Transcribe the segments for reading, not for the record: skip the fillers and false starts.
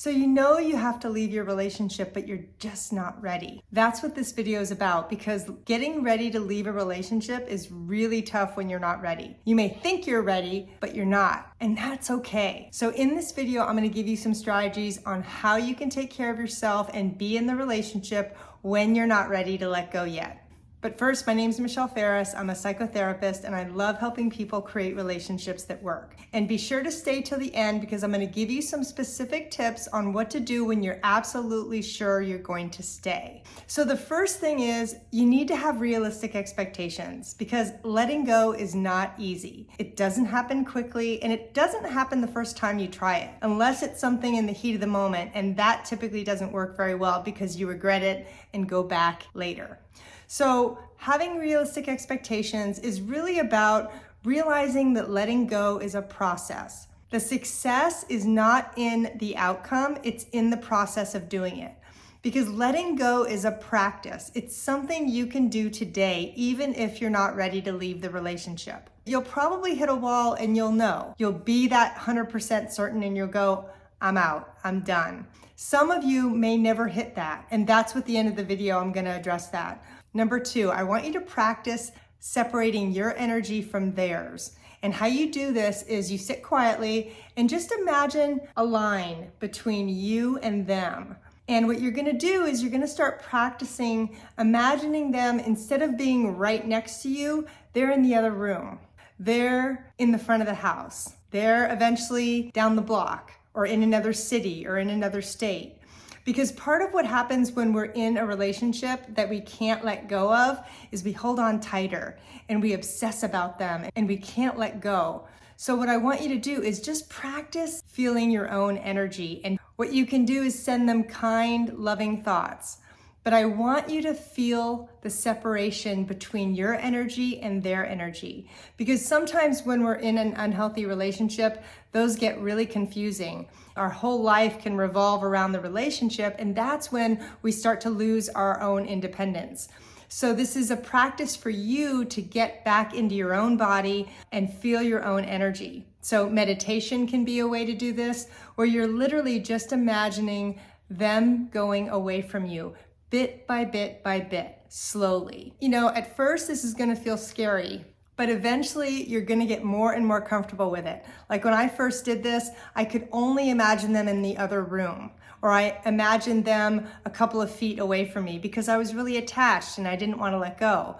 So you know you have to leave your relationship, but you're just not ready. That's what this video is about, because getting ready to leave a relationship is really tough when you're not ready. You may think you're ready, but you're not, and that's okay. So in this video, I'm gonna give you some strategies on how you can take care of yourself and be in the relationship when you're not ready to let go yet. But first, my name's Michelle Ferris. I'm a psychotherapist and I love helping people create relationships that work. And be sure to stay till the end because I'm gonna give you some specific tips on what to do when you're absolutely sure you're going to stay. So the first thing is you need to have realistic expectations because letting go is not easy. It doesn't happen quickly and it doesn't happen the first time you try it, unless it's something in the heat of the moment, and that typically doesn't work very well because you regret it and go back later. So having realistic expectations is really about realizing that letting go is a process. The success is not in the outcome, it's in the process of doing it. Because letting go is a practice. It's something you can do today, even if you're not ready to leave the relationship. You'll probably hit a wall and you'll know. You'll be that 100% certain and you'll go, I'm out, I'm done. Some of you may never hit that, and that's what the end of the video, I'm gonna address that. Number 2, I want you to practice separating your energy from theirs. And how you do this is you sit quietly and just imagine a line between you and them. And what you're gonna do is you're gonna start practicing imagining them, instead of being right next to you, they're in the other room. They're in the front of the house. They're eventually down the block or in another city or in another state. Because part of what happens when we're in a relationship that we can't let go of is we hold on tighter and we obsess about them and we can't let go. So what I want you to do is just practice feeling your own energy. And what you can do is send them kind, loving thoughts. But I want you to feel the separation between your energy and their energy. Because sometimes when we're in an unhealthy relationship, those get really confusing. Our whole life can revolve around the relationship, and that's when we start to lose our own independence. So this is a practice for you to get back into your own body and feel your own energy. So meditation can be a way to do this, where you're literally just imagining them going away from you, bit by bit, slowly. You know, at first this is gonna feel scary, but eventually you're gonna get more and more comfortable with it. Like when I first did this, I could only imagine them in the other room, or I imagined them a couple of feet away from me because I was really attached and I didn't wanna let go.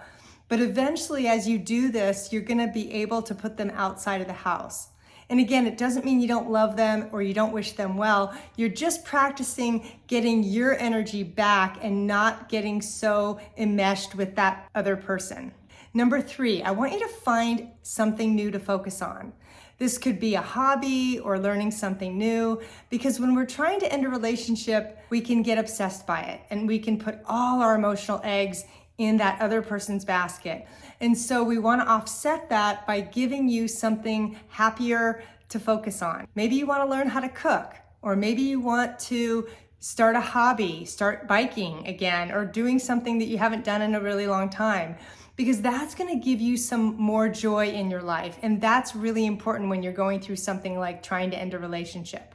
But eventually, as you do this, you're gonna be able to put them outside of the house. And again, it doesn't mean you don't love them or you don't wish them well. You're just practicing getting your energy back and not getting so enmeshed with that other person. Number 3, I want you to find something new to focus on. This could be a hobby or learning something new, because when we're trying to end a relationship, we can get obsessed by it and we can put all our emotional eggs in that other person's basket. And so we want to offset that by giving you something happier to focus on. Maybe you want to learn how to cook, or maybe you want to start a hobby, start biking again, or doing something that you haven't done in a really long time, because that's going to give you some more joy in your life. And that's really important when you're going through something like trying to end a relationship.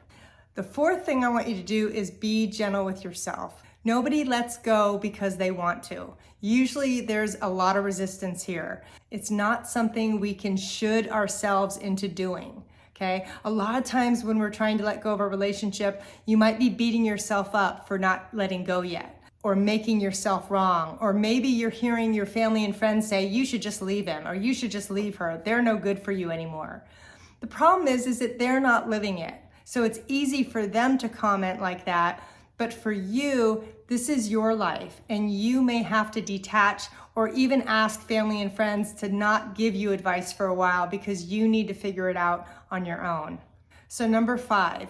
The 4th thing I want you to do is be gentle with yourself. Nobody lets go because they want to. Usually there's a lot of resistance here. It's not something we can should ourselves into doing, okay? A lot of times when we're trying to let go of a relationship, you might be beating yourself up for not letting go yet, or making yourself wrong, or maybe you're hearing your family and friends say, you should just leave him, or you should just leave her. They're no good for you anymore. The problem is that they're not living it. So it's easy for them to comment like that, but for you, this is your life, and you may have to detach or even ask family and friends to not give you advice for a while because you need to figure it out on your own. So number 5,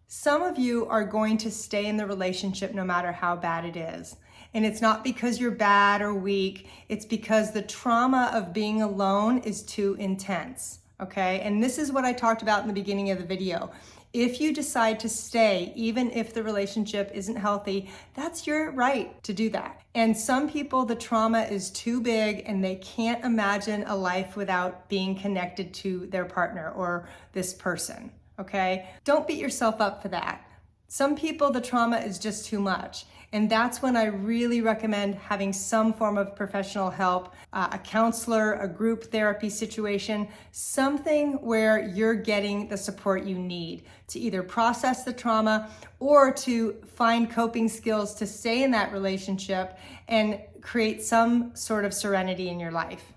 some of you are going to stay in the relationship no matter how bad it is. And it's not because you're bad or weak, it's because the trauma of being alone is too intense, okay? And this is what I talked about in the beginning of the video. If you decide to stay, even if the relationship isn't healthy, that's your right to do that. And some people, the trauma is too big and they can't imagine a life without being connected to their partner or this person, okay? Don't beat yourself up for that. Some people, the trauma is just too much. And that's when I really recommend having some form of professional help, a counselor, a group therapy situation, something where you're getting the support you need to either process the trauma or to find coping skills to stay in that relationship and create some sort of serenity in your life.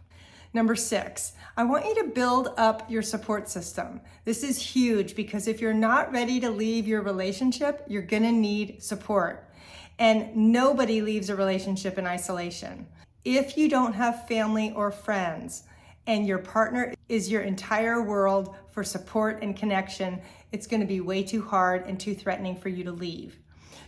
Number 6, I want you to build up your support system. This is huge because if you're not ready to leave your relationship, you're gonna need support. And nobody leaves a relationship in isolation. If you don't have family or friends and your partner is your entire world for support and connection, it's gonna be way too hard and too threatening for you to leave.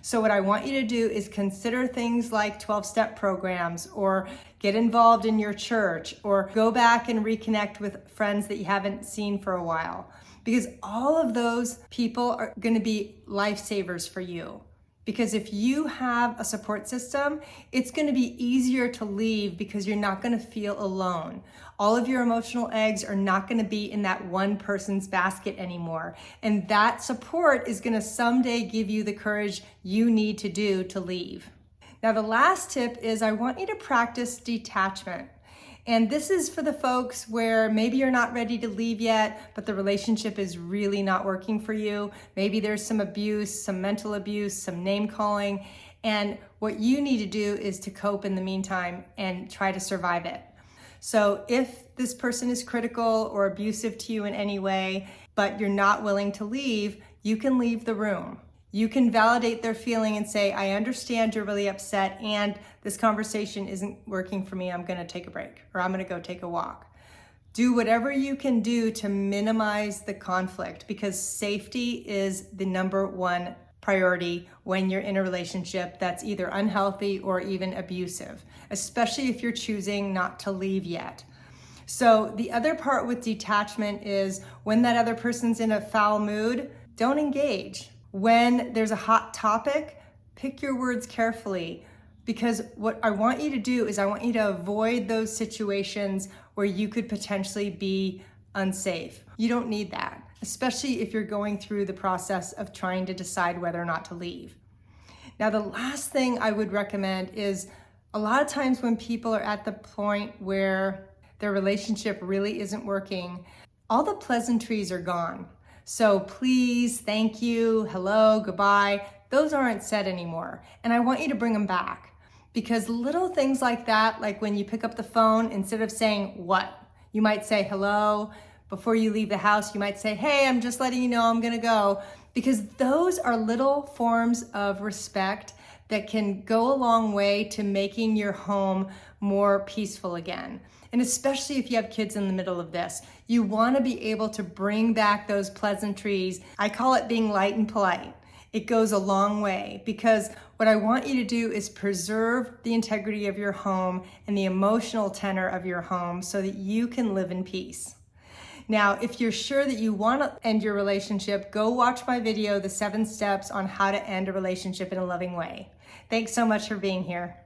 So what I want you to do is consider things like 12-step programs, or get involved in your church, or go back and reconnect with friends that you haven't seen for a while. Because all of those people are gonna be lifesavers for you. Because if you have a support system, it's gonna be easier to leave because you're not gonna feel alone. All of your emotional eggs are not gonna be in that one person's basket anymore. And that support is gonna someday give you the courage you need to do to leave. Now, the last tip is I want you to practice detachment. And this is for the folks where maybe you're not ready to leave yet, but the relationship is really not working for you. Maybe there's some abuse, some mental abuse, some name calling. And what you need to do is to cope in the meantime and try to survive it. So if this person is critical or abusive to you in any way, but you're not willing to leave, you can leave the room. You can validate their feeling and say, I understand you're really upset and this conversation isn't working for me. I'm gonna take a break, or I'm gonna go take a walk. Do whatever you can do to minimize the conflict, because safety is the number one priority when you're in a relationship that's either unhealthy or even abusive, especially if you're choosing not to leave yet. So the other part with detachment is when that other person's in a foul mood, don't engage. When there's a hot topic, pick your words carefully, because what I want you to do is I want you to avoid those situations where you could potentially be unsafe. You don't need that, especially if you're going through the process of trying to decide whether or not to leave. Now, the last thing I would recommend is a lot of times when people are at the point where their relationship really isn't working, all the pleasantries are gone. So please, thank you, hello, goodbye, those aren't said anymore. And I want you to bring them back, because little things like that, like when you pick up the phone, instead of saying what, you might say hello. Before you leave the house, you might say, hey, I'm just letting you know I'm gonna go. Because those are little forms of respect that can go a long way to making your home more peaceful again. And especially if you have kids in the middle of this, you want to be able to bring back those pleasantries. I call it being light and polite. It goes a long way, because what I want you to do is preserve the integrity of your home and the emotional tenor of your home so that you can live in peace. Now, if you're sure that you want to end your relationship, go watch my video, The 7 Steps on How to End a Relationship in a Loving Way. Thanks so much for being here.